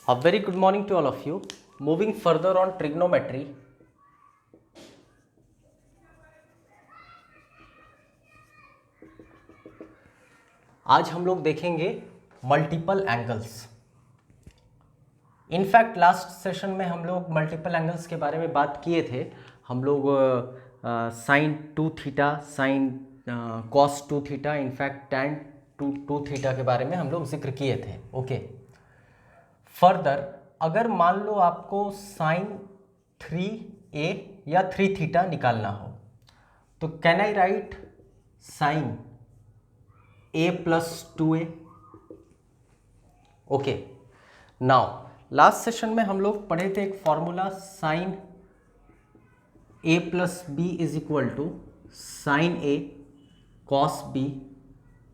A very good morning to all of you. Moving further on trigonometry. आज हम लोग देखेंगे multiple angles. In fact last session में हम लोग मल्टीपल एंगल्स के बारे में बात किए थे। हम लोग sine 2 theta, sine cos 2 theta, in fact tan 2 theta के बारे में हम लोग जिक्र किए थे। ओके, फर्दर अगर मान लो आपको साइन 3a या 3 थीटा निकालना हो तो can I write sine a plus 2a। Okay, now last session में हम लोग पढ़े थे एक formula sine a plus B is equal to sine a cos b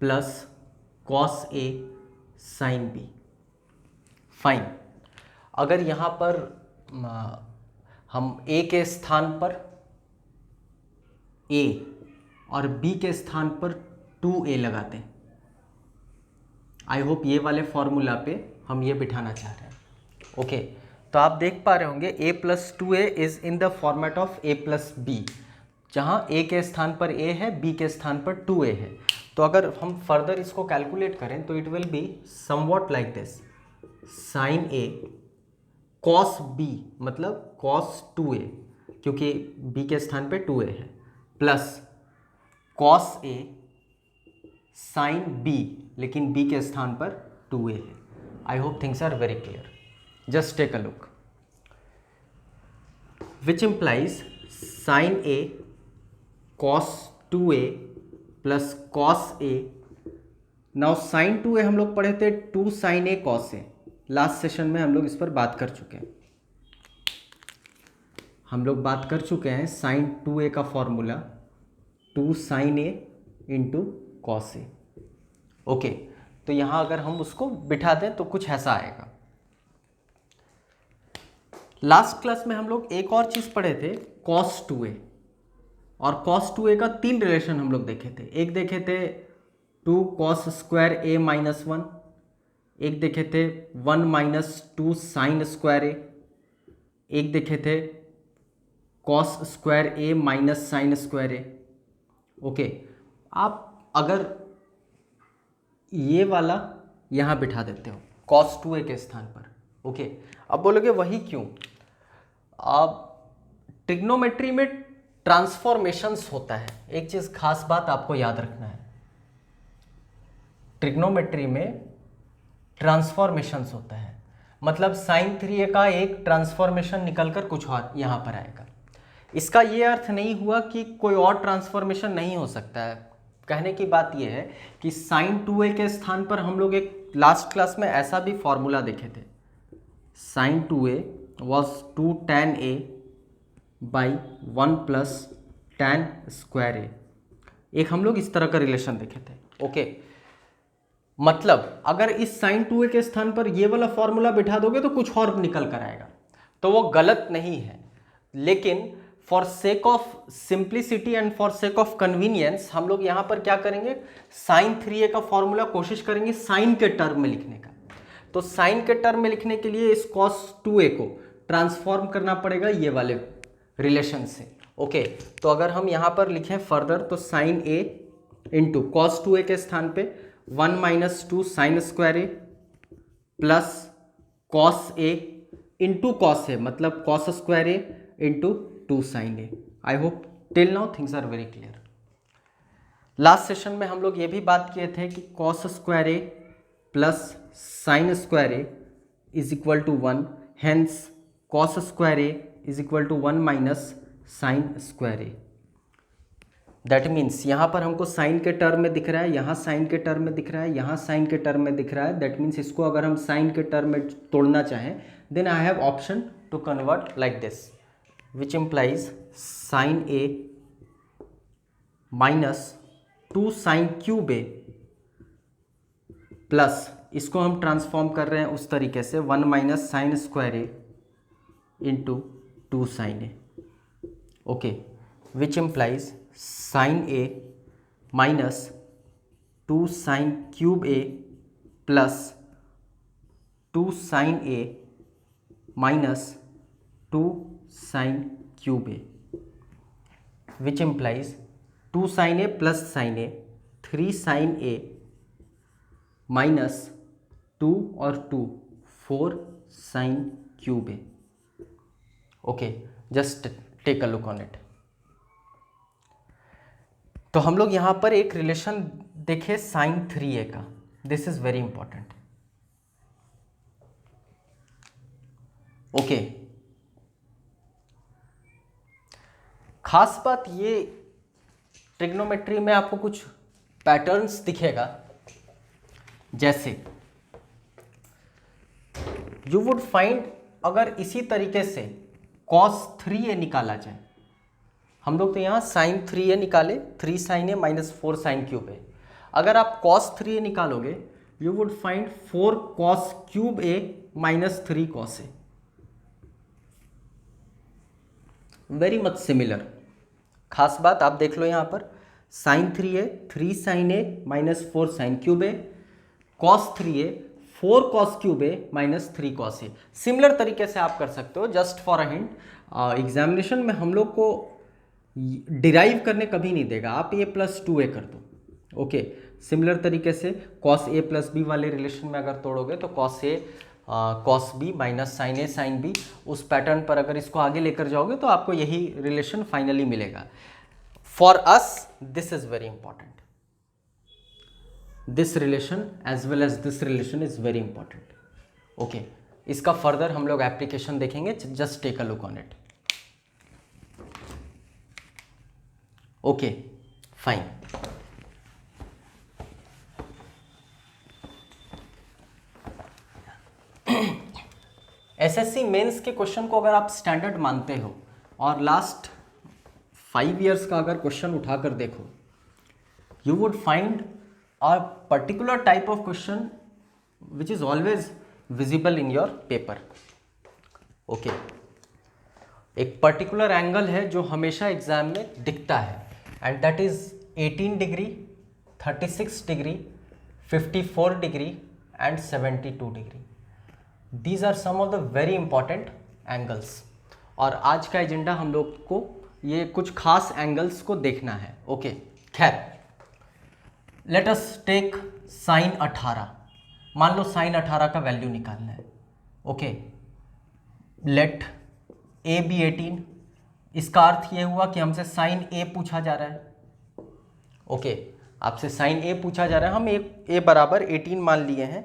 plus cos a sine b। Fine, अगर यहाँ पर हम a के स्थान पर a और b के स्थान पर 2a लगाते हैं, आई होप ये वाले फॉर्मूला पे हम ये बिठाना चाह रहे हैं। ओके, तो आप देख पा रहे होंगे a plus 2a is in the format of a plus b, जहाँ a के स्थान पर a है, b के स्थान पर 2a है। तो अगर हम फर्दर इसको कैलकुलेट करें तो it will be somewhat like this, sine a cos b मतलब कॉस 2a, क्योंकि b के स्थान पे 2a है, plus cos a sine b, लेकिन b के स्थान पर 2a है। I hope things are very clear. Just take a look, which implies sine a cos 2a plus cos a। Now sine 2a हम लोग पढ़े थे 2 sine a cos a, last session में हम लोग इस पर बात कर चुके हैं। हम लोग बात कर चुके हैं साइन 2a का formula 2 sine a into cos a। Okay, तो यहाँ अगर हम उसको बिठा दें तो कुछ ऐसा आएगा। लास्ट क्लास में हम लोग एक और चीज़ पढ़े थे कॉस 2a, और कॉस 2a का 3 रिलेशन हम लोग देखे थे। एक देखे थे 2 कॉस स्क्वायर a माइनस 1, एक देखे थे 1 माइनस 2 साइन स्क्वायर a, एक देखे थे cos square a minus sine square a। Okay, आप अगर ये वाला यहाँ बिठा देते हो कॉस 2a के स्थान पर, ओके, अब बोलोगे वही क्यों? अब ट्रिग्नोमेट्री में ट्रांसफॉर्मेशंस होता है। एक चीज़ खास बात आपको याद रखना है, ट्रिग्नोमेट्री में ट्रांसफॉर्मेशंस होता है, मतलब साइन 3a का एक ट्रांसफॉर्मेशन निकलकर कुछ और यहाँ पर आएगा। इसका ये अर्थ नहीं हुआ कि कोई और ट्रांसफॉर्मेशन नहीं हो सकता है। कहने की बात यह है कि साइन 2a के स्थान पर हम लोग एक लास्ट क्लास में ऐसा भी फॉर्मूला देखे थे, sine 2a was 2 tan a by 1 plus tan square a। एक हम लोग इस तरह का रिलेशन देखे थे। ओके, मतलब अगर इस साइन 2a के स्थान पर ये वाला फॉर्मूला बिठा दोगे तो कुछ और निकल कर आएगा, तो वो गलत नहीं है। लेकिन for sake of simplicity and for sake of convenience हम लोग यहाँ पर क्या करेंगे, साइन 3a का फॉर्मूला कोशिश करेंगे साइन के टर्म में लिखने का। तो साइन के टर्म में लिखने के लिए इस cos 2a को ट्रांसफॉर्म करना पड़ेगा ये वाले रिलेशन से। ओके, तो अगर हम यहाँ पर लिखें फर्दर तो sign a into cos 2a के स्थान पे 1 minus 2 sine square a plus cos a into cos a, मतलब cos square a into 2 sine a। I hope till now things are very clear. Last session में हम लोग ये भी बात किए थे कि cos square a plus sine square a is equal to 1, hence cos square a is equal to 1 minus sine square a। That means यहाँ पर हमको साइन के टर्म में दिख रहा है, यहाँ साइन के टर्म में दिख रहा है, यहाँ साइन के टर्म में दिख रहा है। दैट मीन्स इसको अगर हम साइन के टर्म में तोड़ना चाहें then I have option to convert like this, which implies sine a minus 2 sine cube a plus इसको हम ट्रांसफॉर्म कर रहे हैं उस तरीके से 1 minus sine square a into 2 sine a। Okay, which implies sine a minus 2 sine cube a plus 2 sine a minus 2 sine cube a, which implies 2 sine a plus sine a 3 sine a minus 2 और 2 4 sine cube a. Okay, just take a look on it. तो हम लोग यहाँ पर एक relation देखे sign 3a का, this is very important. Okay, खास बात ये ट्रिग्नोमेट्री में आपको कुछ पैटर्न्स दिखेगा, जैसे यू वुड फाइंड अगर इसी तरीके से cos 3a निकाला जाए, हम लोग तो यहाँ साइन 3a निकाले, 3 sine a minus 4 sine cube ए। अगर आप cos 3a निकालोगे you would find 4 cos cube A minus 3 cos A, very much similar. खास बात आप देख लो यहाँ पर sign 3a 3 sine a minus 4 sine cube A, cos 3a 4 cos cube A minus 3 cos A. Similar तरीके से आप कर सकते हो। Just for a hint, examination में हम लोग को डिराइव करने कभी नहीं देगा, आप a प्लस 2a कर दो। ओके, सिमिलर तरीके से cos a प्लस बी वाले रिलेशन में अगर तोड़ोगे तो cos a cos b minus sine a sine b, उस पैटर्न पर अगर इसको आगे लेकर जाओगे तो आपको यही रिलेशन फाइनली मिलेगा। For us this is very important, this relation as well as this relation is very important. Okay, इसका फर्दर हम लोग एप्लीकेशन देखेंगे, just take a look on it. Okay fine. SSC mains के question को अगर आप standard मानते हो और लास्ट 5 इयर्स का अगर क्वेश्चन उठाकर देखो, you would find a particular type of question which is always visible in your paper. Okay, एक पर्टिकुलर एंगल है जो हमेशा एग्जाम में दिखता है, and that is 18 degree, 36 degree, 54 degree and 72 degree. These are some of the very important angles. और आज का एजेंडा हम लोग को ये कुछ खास एंगल्स को देखना है। ओके, खैर लेट अस टेक साइन 18। मान लो साइन 18 का वैल्यू निकालना है। Okay, let a be 18। इसका अर्थ ये हुआ कि हमसे साइन ए पूछा जा रहा है। ओके, आपसे साइन ए पूछा जा रहा है, हम ए बराबर 18 मान लिए हैं।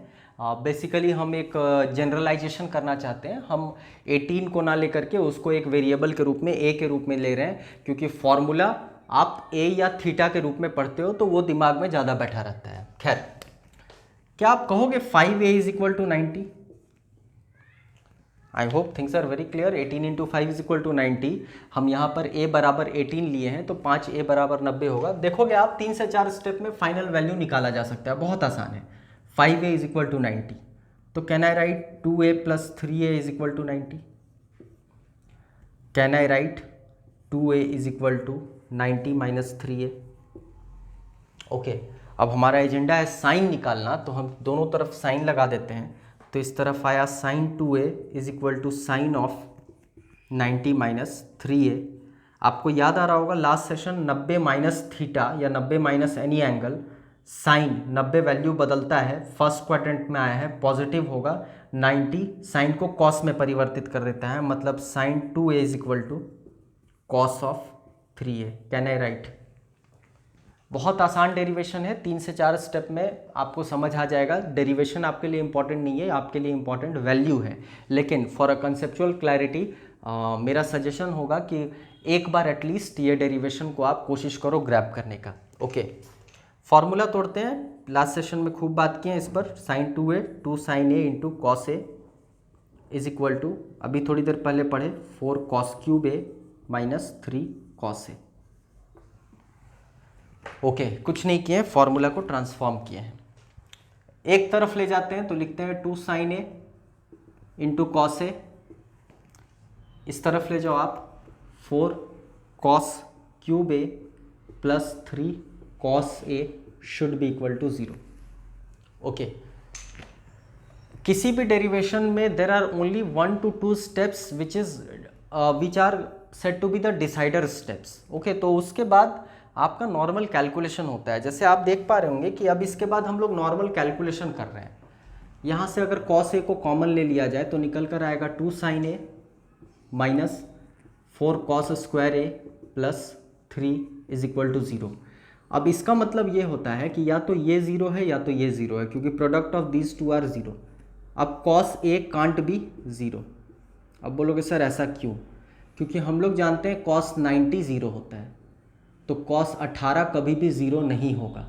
बेसिकली हम एक जनरलाइजेशन करना चाहते हैं, हम 18 को ना लेकर के उसको एक वेरिएबल के रूप में ए के रूप में ले रहे हैं, क्योंकि फॉर्मूला आप ए या थीटा के रूप में पढ़ते हो तो वो दिमाग में ज़्यादा बैठा रहता है। खैर, क्या आप कहोगे 5a is equal to 90? I hope things are very clear. 18 into 5 is equal to 90। हम यहाँ पर a बराबर 18 लिए हैं तो 5a बराबर 90 होगा। देखोगे आप 3 से 4 स्टेप में फाइनल वैल्यू निकाला जा सकता है, बहुत आसान है। 5a इज इक्वल टू 90, तो can I write 2a plus 3a is equal to 90? Can I write 2a is equal to 90 minus 3a? Okay, अब हमारा एजेंडा है साइन निकालना, तो हम दोनों तरफ साइन लगा देते हैं। तो इस तरफ आया sine 2a is equal to sine of 90 minus 3a। आपको याद आ रहा होगा लास्ट सेशन 90 माइनस थीटा या 90 minus any angle, sine 90 value बदलता है, फर्स्ट क्वाड्रेंट में आया है, पॉजिटिव होगा। 90 साइन को कॉस में परिवर्तित कर देता है, मतलब sine 2a is equal to cos of 3a। Can I write? बहुत आसान डेरिवेशन है, 3 से 4 स्टेप में आपको समझ आ जाएगा। डेरिवेशन आपके लिए इंपॉर्टेंट नहीं है, आपके लिए इंपॉर्टेंट वैल्यू है। लेकिन फॉर अ कंसेप्चुअल क्लैरिटी मेरा सजेशन होगा कि एक बार एटलीस्ट ये डेरिवेशन को आप कोशिश करो ग्रैब करने का। ओके, फॉर्मूला तोड़ते हैं, लास्ट सेशन में खूब बात की है इस पर। Sine 2a 2 sine a into cos a is equal to, अभी थोड़ी देर पहले पढ़े, 4 cos cube a minus 3 cos a। Okay, कुछ नहीं किए, फॉर्मूला को ट्रांसफॉर्म किए हैं। एक तरफ ले जाते हैं तो लिखते हैं 2 sine a into cos a। इस तरफ ले जाओ आप, 4 cos cube a plus 3 cos a should be equal to 0। Okay, किसी भी डेरिवेशन में there are only 1 to 2 steps which are set to be the decider steps. Okay, तो उसके बाद आपका नॉर्मल कैलकुलेशन होता है। जैसे आप देख पा रहे होंगे कि अब इसके बाद हम लोग नॉर्मल कैलकुलेशन कर रहे हैं। यहाँ से अगर cos a को कॉमन ले लिया जाए तो निकल कर आएगा 2 sin a minus 4 cos square a plus 3 is equal to 0। अब इसका मतलब ये होता है कि या तो ये 0 है या तो ये 0 है, क्योंकि product of these two are 0। अब cos a कांट बी 0। अब बोलोगे सर ऐसा क्यों? क्योंकि हम लोग जानते हैं cos 90 0 होता है, तो cos 18 कभी भी 0 नहीं होगा।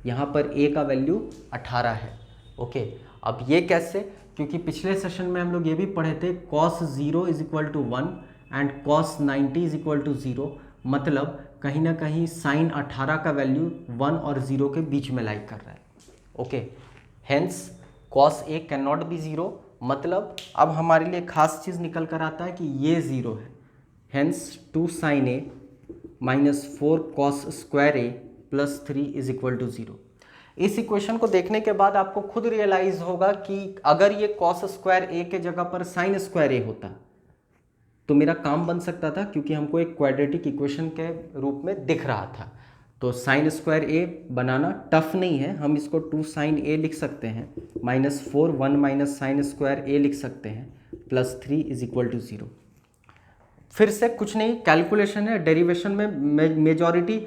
यहाँ पर a का वैल्यू 18 है। ओके, अब ये कैसे? क्योंकि पिछले सेशन में हम लोग ये भी पढ़े थे cos 0 is equal to 1 and cos 90 is equal to 0, मतलब कहीं ना कहीं sin 18 का वैल्यू 1 और 0 के बीच में लाई कर रहा है। Okay, hence cos a can not be 0, मतलब अब हमारे लिए खास चीज़ निकल कर आता है कि ये 0 है। Hence 2 sin a minus 4 cos square a plus 3 is equal to 0। इस इक्वेशन को देखने के बाद आपको खुद रियलाइज होगा कि अगर ये cos स्क्वायर a के जगह पर sin स्क्वायर a होता तो मेरा काम बन सकता था, क्योंकि हमको एक क्वाड्रेटिक इक्वेशन के रूप में दिख रहा था। तो sin square a banana tough नहीं है, हम इसको 2 sin a लिख सकते हैं, minus 4 1 minus sine square a लिख सकते हैं, प्लस 3 इज इक्वल टू 0। फिर से कुछ नहीं, कैलकुलेशन है। डेरिवेशन में मेजॉरिटी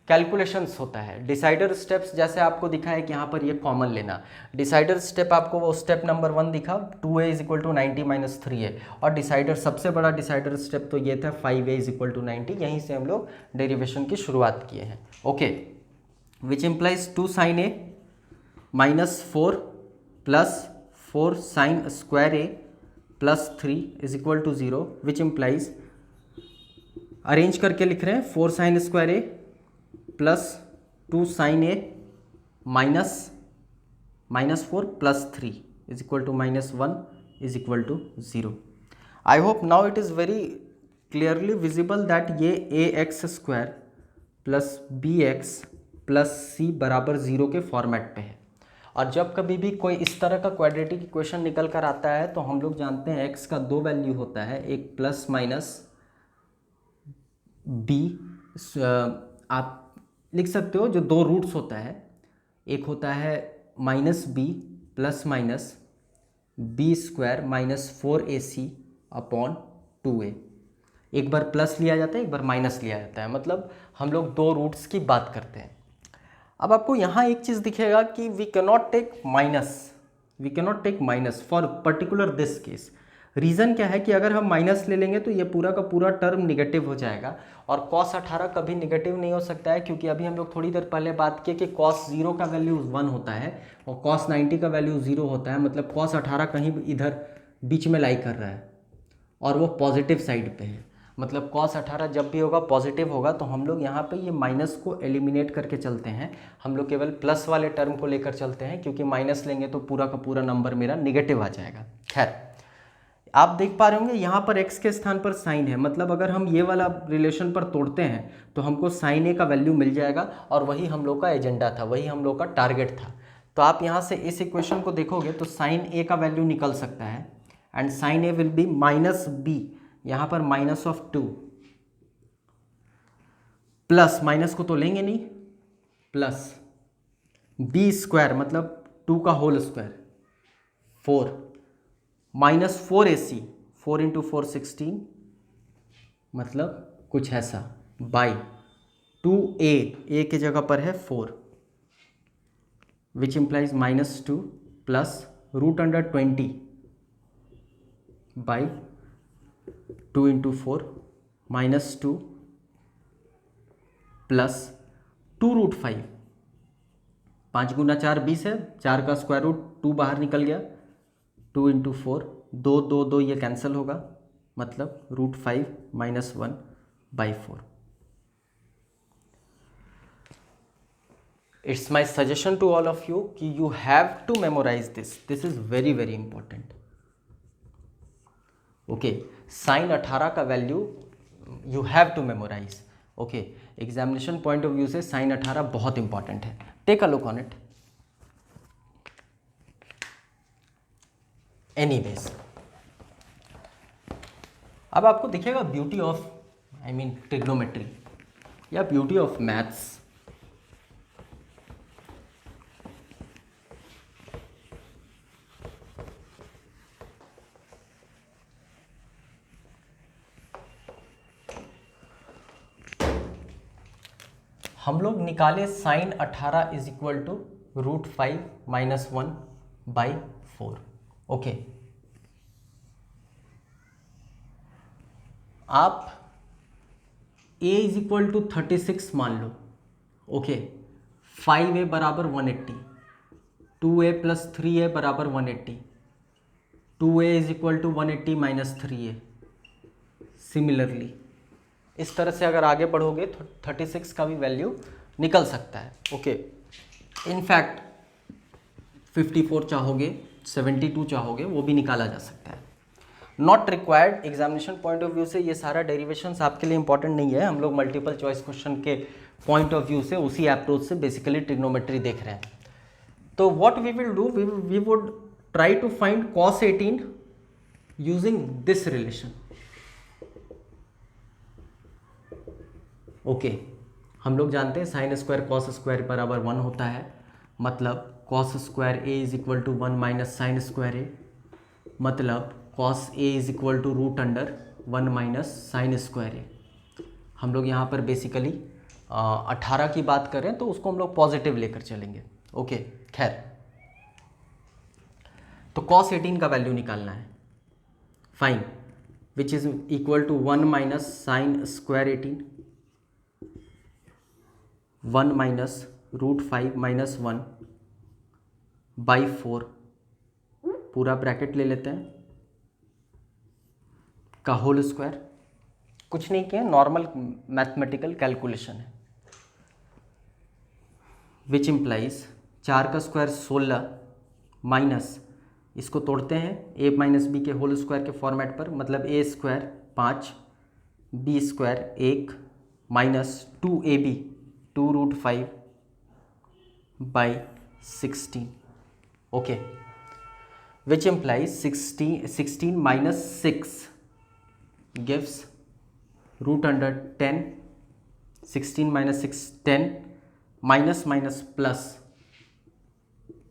कैलकुलेशंस होता है। डिसाइडर स्टेप्स जैसे आपको दिखा है कि यहाँ पर ये कॉमन लेना। डिसाइडर स्टेप आपको वो स्टेप नंबर 1 दिखा, 2a is equal to 90 minus 3a, और डिसाइडर सबसे बड़ा डिसाइडर स्टेप तो ये था 5a इज इक्वल टू 90। यहीं से हम लोग डेरिवेशन की शुरुआत किए हैं। Okay, which implies 2 sin a minus 4 plus 4 sin square a plus 3 is equal to 0, which implies, arrange करके लिख रहे हैं, 4 sin square a plus 2 sin a minus 4 plus 3 is equal to minus 1 is equal to 0। I hope now it is very clearly visible that ये ax square plus bx plus c बराबर 0 के format पे है। और जब कभी भी कोई इस तरह का क्वाड्रेटिक इक्वेशन निकल कर आता है तो हम लोग जानते हैं x का 2 वैल्यू होता है, एक प्लस माइनस b, आप लिख सकते हो जो 2 रूट्स होता है, एक होता है minus b plus minus b square minus 4ac upon 2a। एक बार प्लस लिया जाता है, एक बार माइनस लिया जाता है, मतलब हम लोग 2 रूट्स की बात करते हैं। अब आपको यहाँ एक चीज़ दिखेगा कि we cannot take minus for particular this case. Reason क्या है कि अगर हम माइनस ले लेंगे तो ये पूरा का पूरा टर्म निगेटिव हो जाएगा, और cos 18 कभी निगेटिव नहीं हो सकता है, क्योंकि अभी हम लोग थोड़ी देर पहले बात किए कि cos 0 का वैल्यू 1 होता है और cos 90 का वैल्यू 0 होता है, मतलब cos 18 कहीं इधर बीच में लाई कर रहा है और वो पॉजिटिव साइड पे है। मतलब cos 18 जब भी होगा पॉजिटिव होगा, तो हम लोग यहाँ पे ये माइनस को एलिमिनेट करके चलते हैं, हम लोग केवल प्लस वाले टर्म को लेकर चलते हैं, क्योंकि माइनस लेंगे तो पूरा का पूरा नंबर मेरा निगेटिव आ जाएगा। खैर, आप देख पा रहे होंगे यहाँ पर x के स्थान पर साइन है, मतलब अगर हम ये वाला रिलेशन पर तोड़ते हैं तो हमको साइन a का वैल्यू मिल जाएगा, और वही हम लोग का एजेंडा था, वही हम लोग का टारगेट था। तो आप यहाँ से इस इक्वेशन को देखोगे तो साइन a का वैल्यू निकल सकता है, and sine a will be minus b, यहाँ पर माइनस ऑफ 2 प्लस, माइनस को तो लेंगे नहीं, प्लस b स्क्वायर मतलब 2 का whole square 4 minus 4ac, 4 into 4 16, मतलब कुछ ऐसा, बाई 2a, a के जगह पर है 4, which implies minus 2 plus root under 20 by 2 into 4 minus 2 plus 2 root 5, 5 गुना 4 20 है, 4 का स्क्वायर रूट 2 बाहर निकल गया, 2 इंटू 4, 2 2 2 ये कैंसिल होगा, मतलब root 5 minus 1 by 4। It's my suggestion to all of you कि you have to memorise this is very very important. Okay, sine 18 का value you have to memorise. Okay, examination point of view से sine 18 बहुत important है। Take a look on it. Anyways, अब आपको दिखेगा beauty of trigonometry या beauty of maths. हम लोग निकाले sine 18 is equal to √5 - 1/4। Okay, आप a इज इक्वल टू 36 मान लो। ओके, 5a बराबर 180, 2a + 3a बराबर 180, 2a is equal to 180 - 3a। Similarly इस तरह से अगर आगे बढ़ोगे तो 36 का भी वैल्यू निकल सकता है। ओके, इनफैक्ट 54 चाहोगे, 72 चाहोगे, वो भी निकाला जा सकता है। Not required, examination point of view से ये सारा डेरिवेशंस आपके लिए इंपॉर्टेंट नहीं है। हम लोग मल्टीपल चॉइस क्वेश्चन के पॉइंट ऑफ व्यू से उसी अप्रोच से बेसिकली ट्रिग्नोमेट्री देख रहे हैं। तो what we will do, we would try to find cos 18 using this relation. Okay, हम लोग जानते हैं साइन स्क्वायर कॉस स्क्वायर बराबर 1 होता है, मतलब cos square a is equal to 1 - sine square a, मतलब cos a is equal to √1 - sine square a। हम लोग यहाँ पर बेसिकली 18 की बात करें तो उसको हम लोग पॉजिटिव लेकर चलेंगे। ओके, खैर, तो cos 18 का वैल्यू निकालना है। Fine, which is equal to 1 - sine square 18, 1 - √5 - 1/4, पूरा ब्रैकेट ले लेते हैं, का होल स्क्वायर। कुछ नहीं किया, नॉर्मल मैथमेटिकल कैलकुलेशन है। विच इम्प्लाइज 4 का स्क्वायर 16 माइनस, इसको तोड़ते हैं a - b के होल स्क्वायर के फॉर्मेट पर, मतलब a square 5, b square 1 minus 2ab 2√5/16। Okay, which implies 16 - 6 gives √10, 16 - 6 10, minus minus plus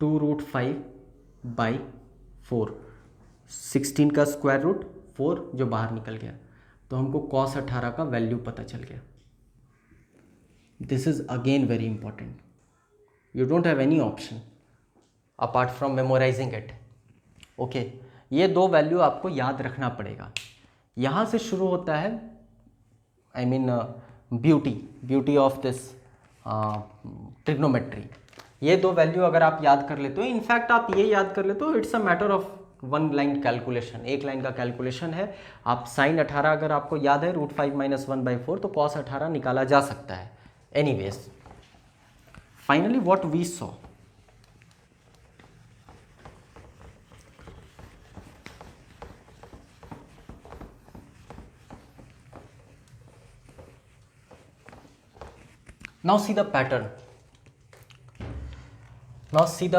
2√5/4, 16 का स्क्वायर रूट 4 जो बाहर निकल गया, तो हमको cos 18 का वैल्यू पता चल गया। This is again very important, you don't have any option apart from memorising it. Okay, ये दो वैल्यू आपको याद रखना पड़ेगा। यहाँ से शुरू होता है ब्यूटी ऑफ दिस ट्रिग्नोमेट्री। ये दो वैल्यू अगर आप याद कर लेते हो, इनफैक्ट आप ये याद कर लेते हो, it's a matter of 1 line calculation, एक लाइन का कैलकुलेशन है। आप साइन 18 अगर आपको याद है √5 - 1/4, तो cos 18 निकाला जा सकता है। Anyways, finally what we saw, now see the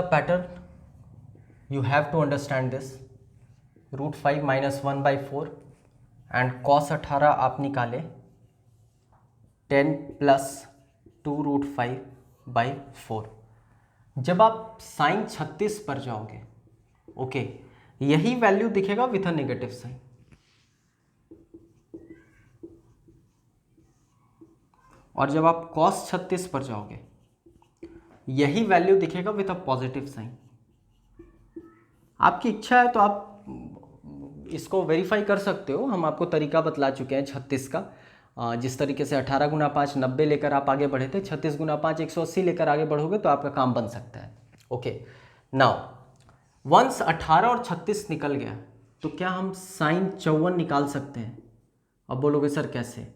pattern, you have to understand this, √5 - 1/4 and cos 18 आप निकाले 10 + 2√5/4। जब आप साइन 36 पर जाओगे, ओके, यही वैल्यू दिखेगा विथ अ नेगेटिव साइन, और जब आप cos 36 पर जाओगे यही वैल्यू दिखेगा विथ अ पॉजिटिव साइन। आपकी इच्छा है तो आप इसको वेरीफाई कर सकते हो, हम आपको तरीका बतला चुके हैं 36 का। जिस तरीके से 18 × 5 90 लेकर आप आगे बढ़े थे, 36 × 5 180 लेकर आगे बढ़ोगे तो आपका काम बन सकता है। ओके, नाउ वंस 18 और 36 निकल गया तो क्या हम साइन 54 निकाल सकते हैं? अब बोलोगे सर कैसे?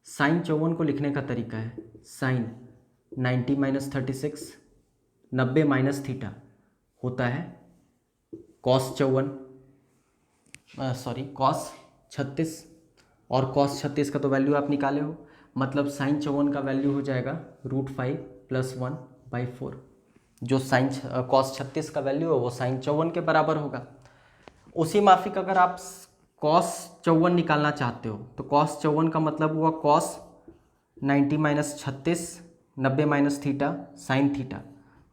साइन 54 को लिखने का तरीका है साइन 90 - 36, 90 माइनस थीटा होता है cos 36, और cos 36 का तो वैल्यू आप निकाले हो, मतलब साइन 54 का वैल्यू हो जाएगा √5 + 1/4। जो साइन cos 36 का वैल्यू है वो साइन 54 के बराबर होगा। उसी माफिक अगर आप cos 54 निकालना चाहते हो तो cos 54 का मतलब हुआ cos 90 minus 36, 90 minus theta sine theta,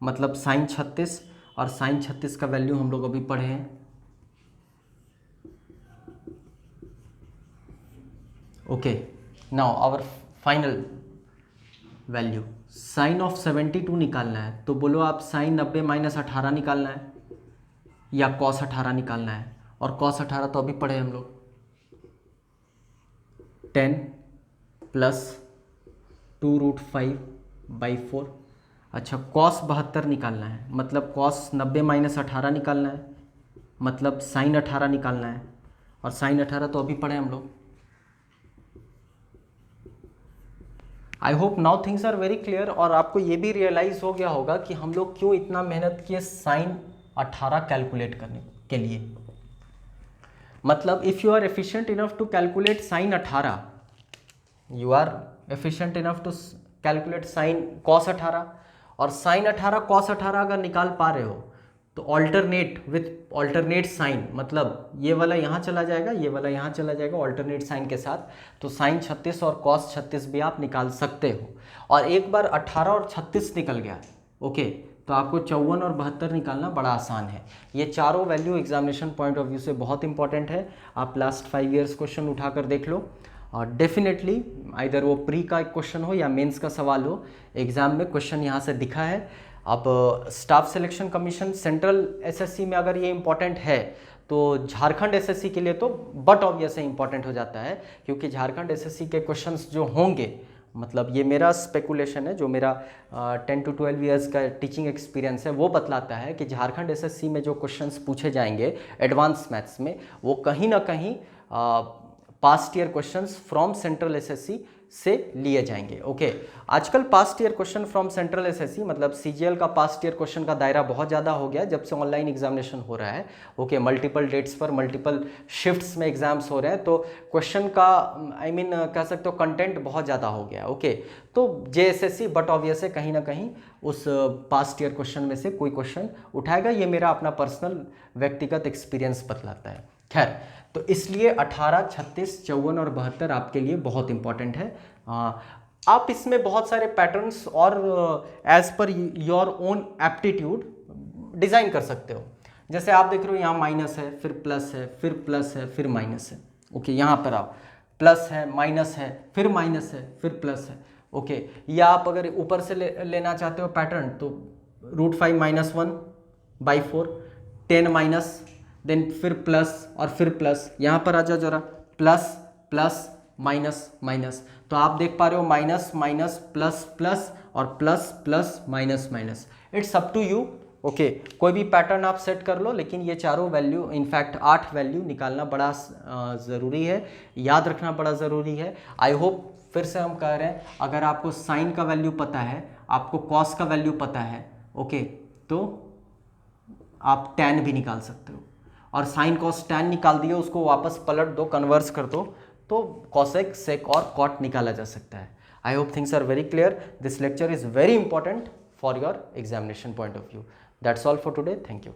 मतलब साइन 36, और साइन 36 का वैल्यू हम लोग अभी पढ़े हैं। Okay, now our final value sine of 72 निकालना है, तो बोलो आप साइन 90 माइनस 18 निकालना है या कॉस 18 निकालना है, और कॉस 18 तो अभी पढ़े हम लोग 10 प्लस 2√5/4। अच्छा, कॉस 72 निकालना है, मतलब कॉस 90 माइनस 18 निकालना है, मतलब साइन 18 निकालना है, और साइन 18 तो अभी पढ़े हम लोग। I hope now things are very clear, और आपको ये भी रियलाइज हो गया होगा कि हम लोग क्यों इतना मेहनत किए साइन 18 कैलकुलेट करने के लिए। मतलब if you are efficient enough to calculate sine 18, you are efficient enough to calculate sine cos 18, और साइन 18 कॉस 18 अगर निकाल पा रहे हो तो ऑल्टरनेट विथ ऑल्टरनेट साइन, मतलब ये वाला यहाँ चला जाएगा, ये वाला यहाँ चला जाएगा ऑल्टरनेट साइन के साथ, तो साइन 36 और कॉस 36 भी आप निकाल सकते हो। और एक बार 18 और 36 निकल गया, ओके, तो आपको 54 और 72 निकालना बड़ा आसान है। ये चारों value examination point of view से बहुत इंपॉर्टेंट है। आप लास्ट 5 ईयर्स क्वेश्चन उठाकर देख लो, और डेफिनेटली आइदर वो प्री का एक क्वेश्चन हो या मेंस का सवाल हो, एग्जाम में क्वेश्चन यहाँ से दिखा है। अब staff selection commission central SSC में अगर ये इंपॉर्टेंट है तो झारखंड एसएससी के लिए तो बट ऑब्वियस है इंपॉर्टेंट हो जाता है, क्योंकि झारखंड एसएससी के क्वेश्चंस जो होंगे, मतलब ये मेरा स्पेकुलेशन है, जो मेरा 10 to 12 ईयर्स का टीचिंग एक्सपीरियंस है वो बतलाता है कि झारखंड एसएससी में जो क्वेश्चंस पूछे जाएंगे एडवांस मैथ्स में, वो कहीं ना कहीं past year questions from central SSC से लिए जाएंगे। ओके, आजकल past year question from central SSC, मतलब सीजीएल का पास्ट ईयर क्वेश्चन का दायरा बहुत ज़्यादा हो गया जब से ऑनलाइन एग्जामिनेशन हो रहा है। ओके, मल्टीपल डेट्स पर मल्टीपल शिफ्ट्स में एग्जाम्स हो रहे हैं, तो क्वेश्चन का कह सकते हो कंटेंट बहुत ज़्यादा हो गया। ओके, तो जेएसएससी बट ऑब्वियस है कहीं ना कहीं उस पास्ट ईयर क्वेश्चन में से कोई क्वेश्चन उठाएगा, ये मेरा अपना पर्सनल व्यक्तिगत एक्सपीरियंस बतलाता है। खैर, तो इसलिए 18, 36, 54 और 72 आपके लिए बहुत इंपॉर्टेंट है। आप इसमें बहुत सारे पैटर्न्स और as per your own aptitude design कर सकते हो। जैसे आप देख रहे हो यहाँ माइनस है, फिर प्लस है, फिर प्लस है, फिर माइनस है। ओके, यहाँ पर आप प्लस है, माइनस है, फिर माइनस है, फिर प्लस है। ओके, या आप अगर ऊपर से लेना चाहते हो पैटर्न, तो √5 - 1/4, 10 माइनस, देन फिर प्लस और फिर प्लस, यहाँ पर आ जाओ जरा, प्लस प्लस माइनस माइनस, तो आप देख पा रहे हो माइनस माइनस प्लस प्लस और plus plus minus minus. It's up to you. Okay, कोई भी पैटर्न आप सेट कर लो, लेकिन ये चारों वैल्यू, इनफैक्ट 8 वैल्यू निकालना बड़ा ज़रूरी है, याद रखना बड़ा ज़रूरी है। आई होप, फिर से हम कह रहे हैं, अगर आपको साइन का वैल्यू पता है, आपको कॉस का वैल्यू पता है, ओके, तो आप टैन भी निकाल सकते हो, और साइन कॉस टैन निकाल दिए, उसको वापस पलट दो, कन्वर्स कर दो, तो कॉसेक सेक और कॉट निकाला जा सकता है। I hope things are very clear. This lecture is very important for your examination point of view. That's all for today. Thank you.